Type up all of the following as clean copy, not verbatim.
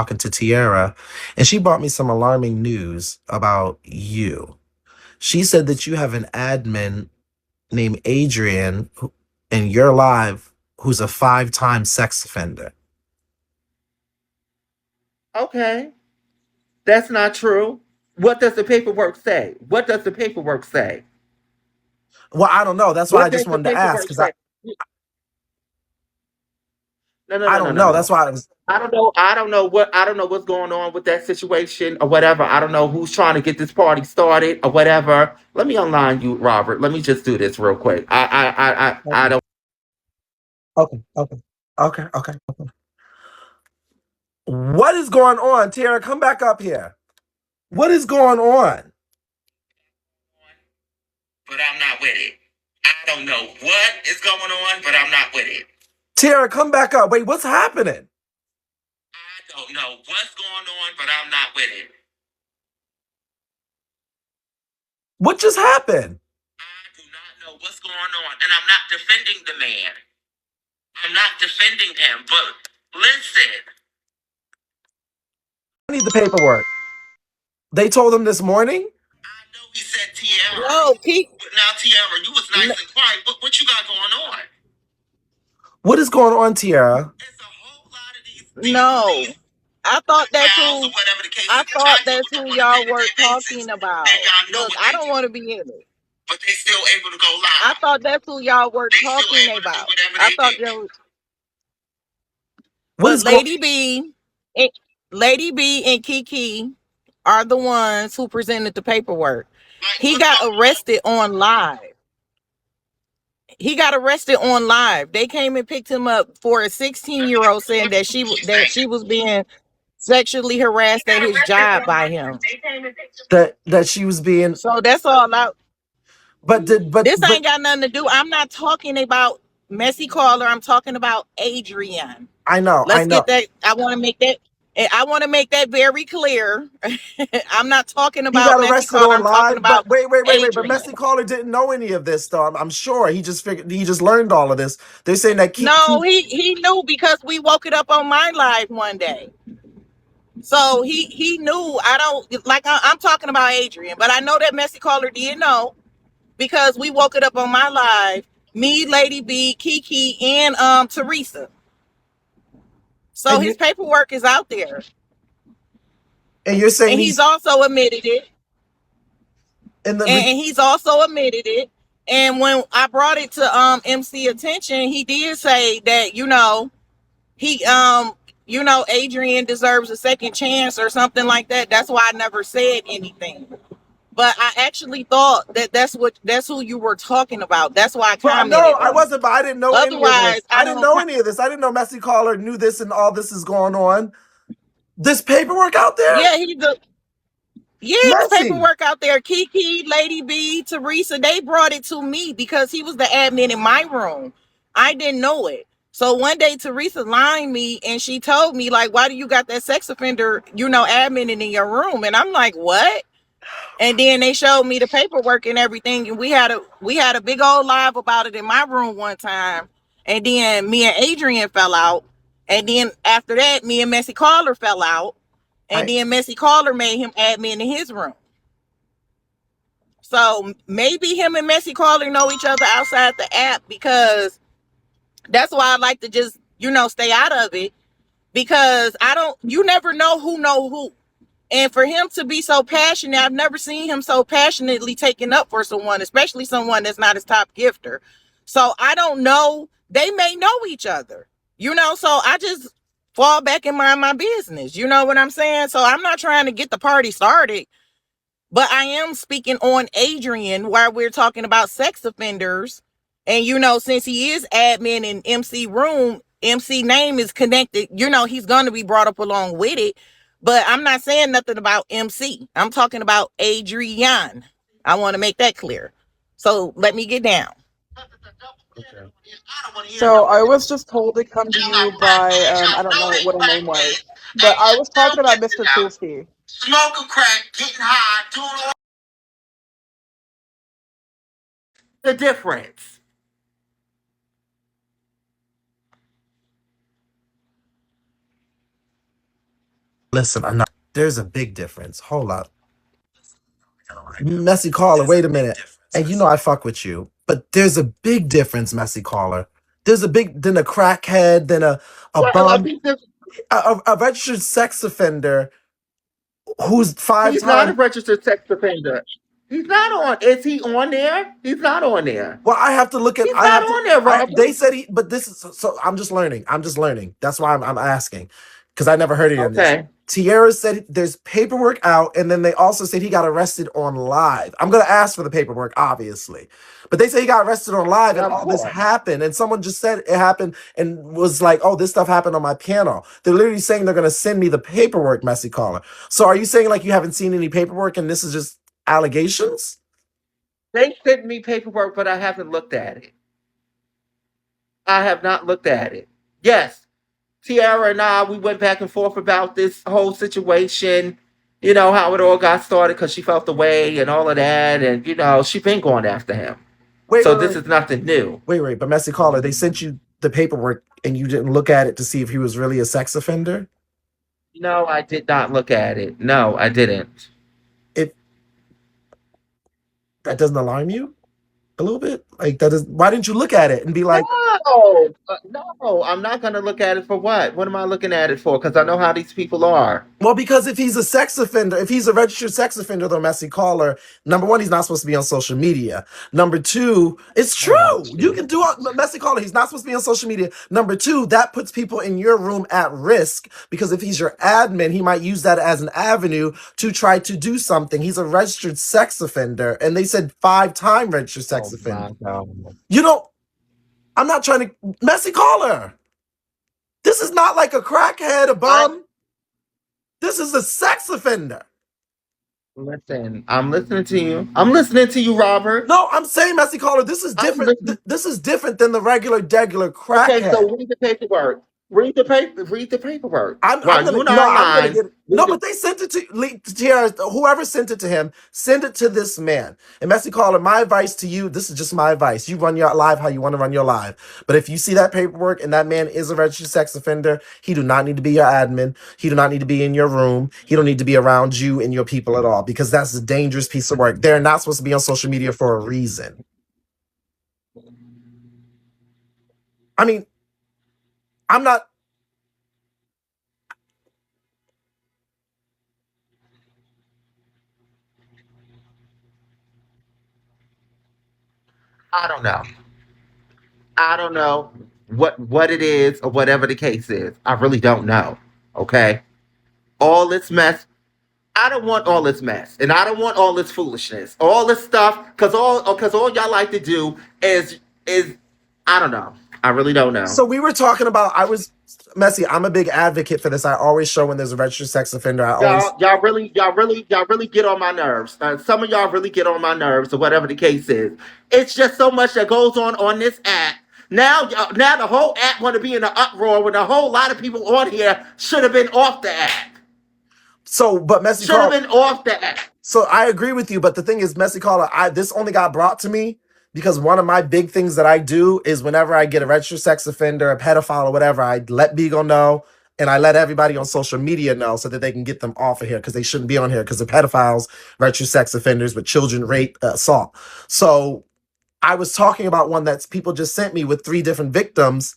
talking to Tiara, and she brought me some alarming news about you. She said that you have an admin named Adrian in your live who's a five-time sex offender. Okay, that's not true. What does the paperwork say? What does the paperwork say? Well, I don't know. That's why I What just does the wanted to ask paperwork because say? No, no, I no, no, don't no, know. That's no. why I was. I don't know. I don't know what's going on with that situation or whatever. I don't know who's trying to get this party started or whatever. Let me unline you, Robert. Let me just do this real quick. I Okay, don't. okay, okay, okay, okay. What is going on, Tiara? Come back up here. What is going on? But I'm not with it. I don't know what is going on, but I'm not with it. Tiara, come back up. Wait, what's happening? I don't know what's going on, but I'm not with it. What just happened? I do not know what's going on, and I'm not defending the man. I'm not defending him, but listen. I need the paperwork. They told him this morning? I know he said Tiara. No, keep But now, Tiara, you was nice and quiet. What you got going on? What is going on, Tiara? It's a whole lot of no. these I thought that's pals or who whatever the case I is that thought y'all deal that's with who on a y'all were day-to-day basis. talking Then about. y'all know Look, what I they don't do. want to be in it. But they still able to go I live. thought that's who y'all were They still talking able to do about. whatever I they thought do. that was, What but is going and, Lady B and Kiki are the ones who presented the paperwork. Like, He what's got going on? arrested on live. He got arrested on live. They came and picked him up for a 16-year-old saying that she was being sexually harassed at his job by him. that she was being So that's all out. but did This but ain't got nothing to do. I'm not talking about Messy Caller. I'm talking about Adrian. I Let's know. get that. I want to make that very clear. I'm not talking He about got Messy arrested Caller. on I'm talking live, but about wait. But Adrian. Messi Caller didn't know any of this, though. I'm sure he just figured he just learned all of this. They're saying that No, he knew because we woke it up on my live one day. So he knew. I don't like. I'm talking about Adrian, but I know that Messy Caller did know because we woke it up on my live. Me, Lady B, Kiki, and Teresa. So and his you paperwork is out there, and you're saying and he's he's also admitted it. in the And he's also admitted it. And when I brought it to MC attention, he did say that he Adrian deserves a second chance or something like that. That's why I never said anything. But I actually thought that that's who you were talking about. That's why I But no, commented I on it. wasn't. But I didn't know any of Otherwise, this. I didn't know any of this. I didn't know Messi Caller knew this and all this is going on. This paperwork out there, yeah, his Messi. paperwork out there. Kiki, Lady B, Teresa, they brought it to me because he was the admin in my room. I didn't know it. So one day Teresa lined me and she told me, like, why do you got that sex offender, admin in your room? And I'm like, what? And then they showed me the paperwork and everything. And we had a big old live about it in my room one time. And then me and Adrian fell out. And then after that, me and Messy Caller fell out. And I then Messy Caller made him admin in his room. So maybe him and Messy Caller know each other outside the app because that's why I like to just, stay out of it because you never know who. And for him to be so passionate, I've never seen him so passionately taking up for someone, especially someone that's not his top gifter. So I don't know. They may know each other, so I just fall back and mind my business. You know what I'm saying? So I'm not trying to get the party started. But I am speaking on Adrian while we're talking about sex offenders. And, since he is admin in MC room, MC name is connected, he's going to be brought up along with it. But I'm not saying nothing about MC. I'm talking about Adrian. I want to make that clear. So let me get down. okay. So I was just told to come to you by I don't know what her name was, but I was talking about Mr. Tulsi. Smoking crack, getting high, doing all the difference. Listen, I'm not. There's a big difference. Hold up. Messy caller, wait a minute. And you know I fuck with you, but there's a big difference, messy caller. There's a big than a crackhead, than a Well, I bum, think that a registered sex offender who's five he's not a times. registered sex offender. He's not on. Is he on there? He's not on there. Well, I have to look at. He's I not have to. on there, I Robert. they said he, but this is so. I'm just learning. I'm just learning. That's why I'm asking, because I never heard any of this. Okay. Tierra said there's paperwork out, and then they also said he got arrested on live. I'm gonna ask for the paperwork, obviously, but they say he got arrested on live, and Of all this course. happened, and someone just said it happened, and was like, "Oh, this stuff happened on my panel." They're literally saying they're gonna send me the paperwork, messy caller. So, are you saying like you haven't seen any paperwork, and this is just allegations? They sent me paperwork, but I haven't looked at it. I have not looked at it. Yes, Tiara and I, we went back and forth about this whole situation. You know how it all got started because she felt the way and all of that, and she been going after him. Wait, So wait, this wait. is nothing new. Wait, but messy caller, they sent you the paperwork and you didn't look at it to see if he was really a sex offender? No, I did not look at it. No, I didn't. It That doesn't alarm you a little bit? Like that is why didn't you look at it and be like, No, I'm not going to look at it for what? What am I looking at it for? Because I know how these people are. well, because if he's a sex offender, if he's a registered sex offender, though, messy caller, number one, he's not supposed to be on social media. Number two, it's Oh, true. You gee. can do a messy caller. He's not supposed to be on social media. Number two, that puts people in your room at risk because if he's your admin, he might use that as an avenue to try to do something. He's a registered sex offender, and they said 5-time registered sex Oh, offender. my God. You know, I'm not trying to messy caller. This is not like a crackhead, a I bum. This is a sex offender. listen. I'm listening to you. I'm listening to you, Robert. No, I'm saying, messy caller, this is I'm different. listening. This is different than the regular, degular Okay, crackhead. so read the paperwork. Read the paper. Read the paperwork. I'm While you gonna and I no, are I'm gonna lying. get it. Read No, the, but they sent it to Tiara, whoever sent it to him, send it to this man. And messy caller, my advice to you, this is just my advice. You run your live how you want to run your live. But if you see that paperwork and that man is a registered sex offender, he do not need to be your admin. He do not need to be in your room. He don't need to be around you and your people at all because that's a dangerous piece of work. They're not supposed to be on social media for a reason. I mean, I'm not. I don't know. I don't know what it is or whatever the case is. I really don't know. Okay. All this mess. I don't want all this mess, and I don't want all this foolishness, all this stuff, because all y'all like to do is I don't know. I really don't know. So we were talking about. I was messy. I'm a big advocate for this. I always show when there's a registered sex offender. I always Y'all really get on my nerves. Some of y'all really get on my nerves, or whatever the case is. It's just so much that goes on this app. Now the whole app want to be in an uproar when a whole lot of people on here should have been off the app. but messy Should have call. been off the app. So I agree with you, but the thing is, messy caller, this only got brought to me because one of my big things that I do is whenever I get a registered sex offender, a pedophile, or whatever, I let Bigo know and I let everybody on social media know so that they can get them off of here because they shouldn't be on here because they're pedophiles, registered sex offenders with children, rape, assault. So I was talking about one that people just sent me with 3 different victims.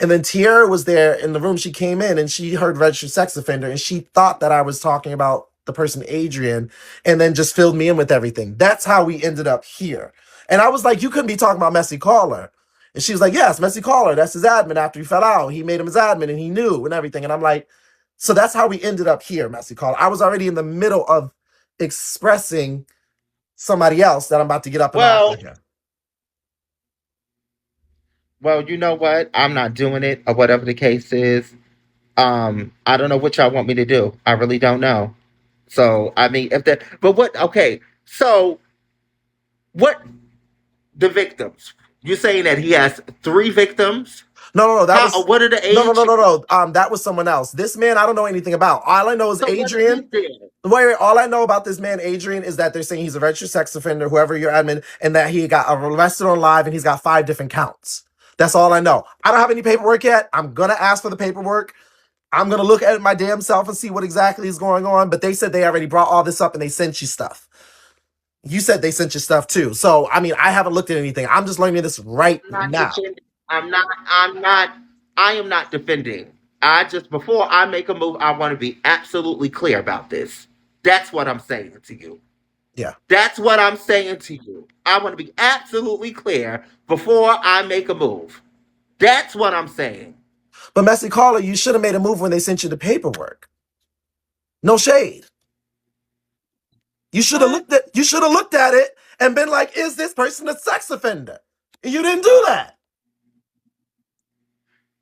And then Tierra was there in the room. She came in and she heard registered sex offender and she thought that I was talking about the person Adrian and then just filled me in with everything. That's how we ended up here. And I was like, you couldn't be talking about Messy Caller. And she was like, yes, Messy Caller. That's his admin after he fell out. He made him his admin and he knew and everything. And I'm like, so that's how we ended up here, Messy Caller. I was already in the middle of expressing somebody else that I'm about to get up and off Well, of here. well, you know what? I'm not doing it, or whatever the case is. I don't know what y'all want me to do. I really don't know. So I mean, if that, but what? Okay, so what? The victims? You're saying that he has 3 victims? No, that How? was What are the no, no, no, age? no, no. That was someone else. This man, I don't know anything about. All I know is So what is Adrian. there? Wait. All I know about this man, Adrian, is that they're saying he's a registered sex offender, whoever your admin, and that he got arrested on live, and he's got 5 different counts. That's all I know. I don't have any paperwork yet. I'm gonna ask for the paperwork. I'm gonna look at it my damn self and see what exactly is going on. But they said they already brought all this up and they sent you stuff. You said they sent you stuff too. So I mean, I haven't looked at anything. I'm just learning this right I'm not now. defending. I am not defending. I just, before I make a move, I want to be absolutely clear about this. That's what I'm saying to you. Yeah. That's what I'm saying to you. I want to be absolutely clear before I make a move. That's what I'm saying. But Messy Caller, you should have made a move when they sent you the paperwork. No shade. You should have What? looked at it and been like, is this person a sex offender? You didn't do that.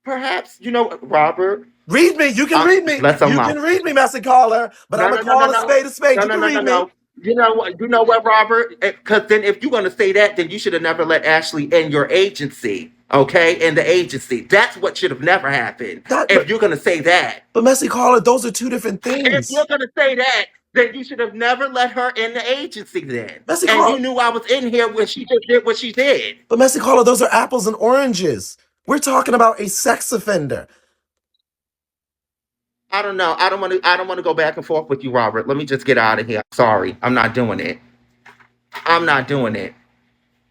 Perhaps, Robert. Read me. You can read me. Let's You allow. can read me, Messy Caller. But I'm No, gonna no, no, no, call a no, spade a spade. no, You no, can no, no, read me. no. You know what, Robert? Because then, if you're going to say that, then you should have never let Ashley in your agency. Okay, in the agency. That's what should have never happened. That, If you're going to say that, but Messy Caller, those are two different if things. you're going to say that, then you should have never let her in the agency. Then, Messy and Caller, you knew I was in here when she just did what she did. but Messy Caller, those are apples and oranges. We're talking about a sex offender. I don't know. I don't want to. I don't want to go back and forth with you, Robert. Let me just get out of here. Sorry, I'm not doing it. I'm not doing it.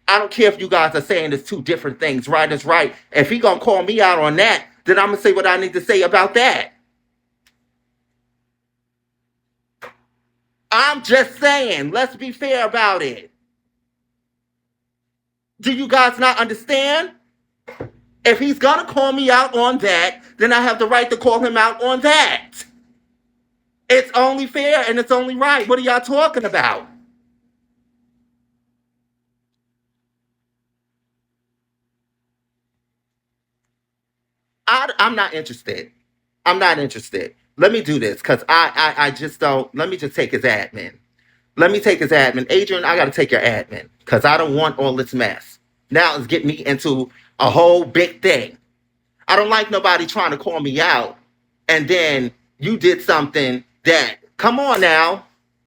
I don't care if you guys are saying it's two different things. Right is right. If he gonna call me out on that, then I'm gonna say what I need to say about that. I'm just saying, let's be fair about it. Do you guys not understand? If he's gonna call me out on that, then I have the right to call him out on that. It's only fair and it's only right. What are y'all talking about? I'm not interested. I'm not interested. Let me do this because I just don't. Let me just take his admin. Let me take his admin. Adrian, I got to take your admin because I don't want all this mess. Now it's getting me into a whole big thing. I don't like nobody trying to call me out and then you did something that, come on now.